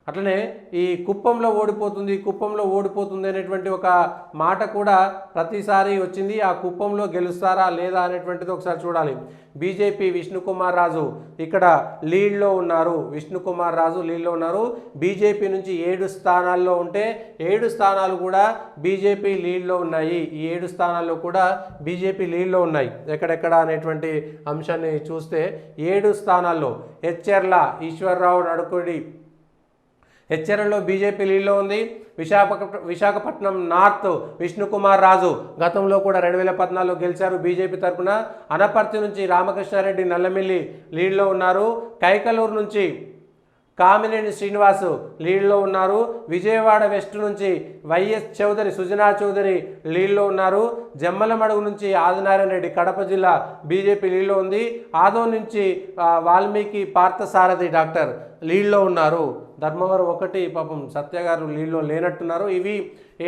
అట్లనే ఈ కుప్పంలో ఓడిపోతుంది అనేటువంటి ఒక మాట కూడా ప్రతిసారి వచ్చింది. ఆ కుప్పంలో గెలుస్తారా లేదా అనేటువంటిది ఒకసారి చూడాలి. బీజేపీ విష్ణుకుమార్ రాజు ఇక్కడ లీడ్లో ఉన్నారు. బీజేపీ నుంచి 7 స్థానాల్లో ఉంటే 7 స్థానాలు కూడా బీజేపీ లీడ్లో ఉన్నాయి. ఈ 7 స్థానాల్లో కూడా బీజేపీ లీడ్లో ఉన్నాయి. ఎక్కడెక్కడ అనేటువంటి అంశాన్ని చూస్తే 7 స్థానాల్లో ఎచ్చెర్ల ఈశ్వర్రావు నడుకుడి, హెచ్చరణలో బీజేపీ లీడ్లో ఉంది. విశాఖపట్నం నార్త్ విష్ణుకుమార్ రాజు గతంలో కూడా 2014లో గెలిచారు బీజేపీ తరఫున. అనపర్తి నుంచి రామకృష్ణారెడ్డి నల్లమిల్లి లీడ్లో ఉన్నారు. కైకలూరు నుంచి కామినేని శ్రీనివాసు లీడ్లో ఉన్నారు. విజయవాడ వెస్ట్ నుంచి వైఎస్ చౌదరి, సుజనా చౌదరి లీడ్లో ఉన్నారు. జమ్మలమడుగు నుంచి ఆదినారాయణ రెడ్డి కడప జిల్లా బీజేపీ లీడ్లో ఉంది. ఆదోన్ నుంచి వాల్మీకి పార్థసారథి డాక్టర్ లీడ్లో ఉన్నారు. ధర్మవరం 1 పాపం సత్య గారు లీడ్లో లేనట్టున్నారు. ఇవి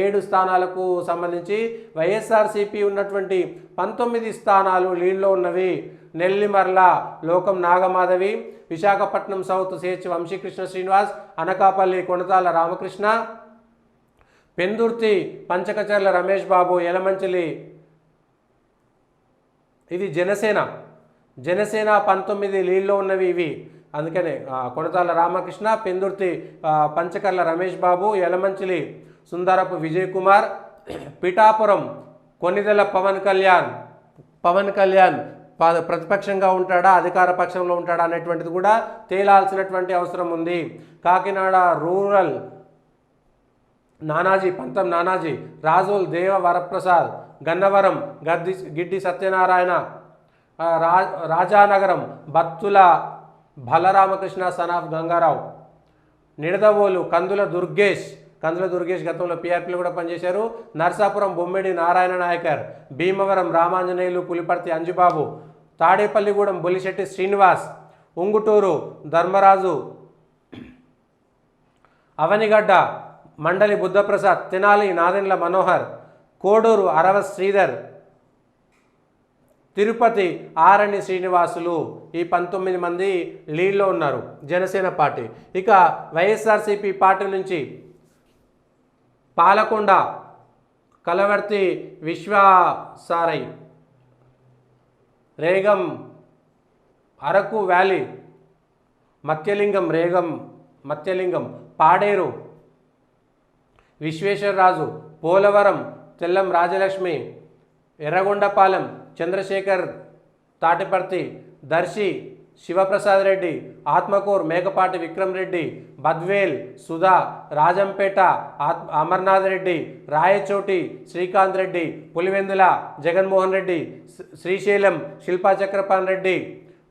7 స్థానాలకు సంబంధించి. వైఎస్ఆర్సీపీ ఉన్నటువంటి 19 స్థానాలు లీడ్లో ఉన్నవి. నెల్లిమర్ల లోకం నాగమాధవి, విశాఖపట్నం సౌత్ సిహెచ్ వంశీకృష్ణ శ్రీనివాస్, అనకాపల్లి కొనతాల రామకృష్ణ, పెందుర్తి పంచకచర్ల రమేష్ బాబు, యలమంచిలి ఇది జనసేన 19 లీడ్లో ఉన్నవి ఇవి. అందుకనే కొనతాల రామకృష్ణ, పెందుర్తి పంచకర్ల రమేష్ బాబు, యలమంచిలి సుందరపు విజయ్ కుమార్, పిఠాపురం కొన్నిదెల పవన్ కళ్యాణ్ ప్రతిపక్షంగా ఉంటాడా అధికార పక్షంలో ఉంటాడా అనేటువంటిది కూడా తేలాల్సినటువంటి అవసరం ఉంది. కాకినాడ రూరల్ పంతం నానాజీ, రాజోల్ దేవ వరప్రసాద్, గన్నవరం గిడ్డి సత్యనారాయణ, రాజానగరం బత్తుల బలరామకృష్ణ సనాఫ్ గంగారావు, నిడదవోలు కందుల దుర్గేష్ గతంలో పీఆర్పీలో కూడా పనిచేశారు. నర్సాపురం బొమ్మిడి నారాయణ నాయకర్, భీమవరం రామాంజనేయులు పులిపర్తి అంజుబాబు, తాడేపల్లిగూడెం బొలిశెట్టి శ్రీనివాస్, ఉంగుటూరు ధర్మరాజు, అవనిగడ్డ మండలి బుద్ధప్రసాద్, తెనాలి నాదెండ్ల మనోహర్, కోడూరు అరవ శ్రీధర్, తిరుపతి ఆరణి శ్రీనివాసులు ఈ 19 మంది లీడ్లో ఉన్నారు జనసేన పార్టీ. ఇక వైఎస్ఆర్సీపీ పార్టీ నుంచి పాలకొండ కలవర్తి విశ్వాసారై, రేగం అరకు వ్యాలీ, మత్యలింగం పాడేరు విశ్వేశ్వరరాజు, పోలవరం తెల్లం రాజలక్ష్మి, ఎర్రగొండపాలెం చంద్రశేఖర్ తాటిపర్తి, దర్శి శివప్రసాద్ రెడ్డి, ఆత్మకూర్ మేకపాటి విక్రమ్ రెడ్డి, బద్వేల్ సుధా, రాజంపేట అమర్నాథ్ రెడ్డి, రాయచోటి శ్రీకాంత్ రెడ్డి, పులివెందుల జగన్మోహన్ రెడ్డి, శ్రీశైలం శిల్పా చక్రపాణి రెడ్డి,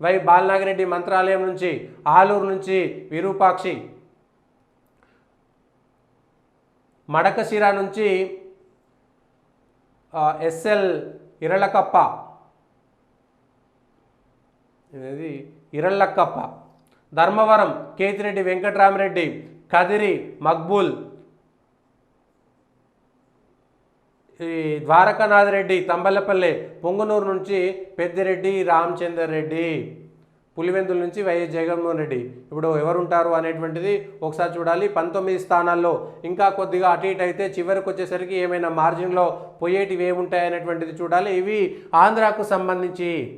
వై బాలనాగిరెడ్డి మంత్రాలయం నుంచి, ఆలూరు నుంచి విరూపాక్షి, మడకశిర నుంచి ఎస్ఎల్ ఇరళ్ళకప్ప, ధర్మవరం కేతిరెడ్డి వెంకటరామరెడ్డి, కదిరి మక్బూల్, ఈ ద్వారకానాథ్ రెడ్డి, తంబలపల్లె, పొంగునూరు నుంచి పెద్దిరెడ్డి రామచందర్ రెడ్డి, పులివెందుల నుంచి వైఎస్ జగన్మోహన్ రెడ్డి. ఇప్పుడు ఎవరుంటారు అనేటువంటిది ఒకసారి చూడాలి. 19 స్థానాల్లో ఇంకా కొద్దిగా అటు ఇటు అయితే చివరికి వచ్చేసరికి ఏమైనా మార్జిన్లో పోయేటివి ఏముంటాయి అనేటువంటిది చూడాలి. ఇవి ఆంధ్రాకు సంబంధించి.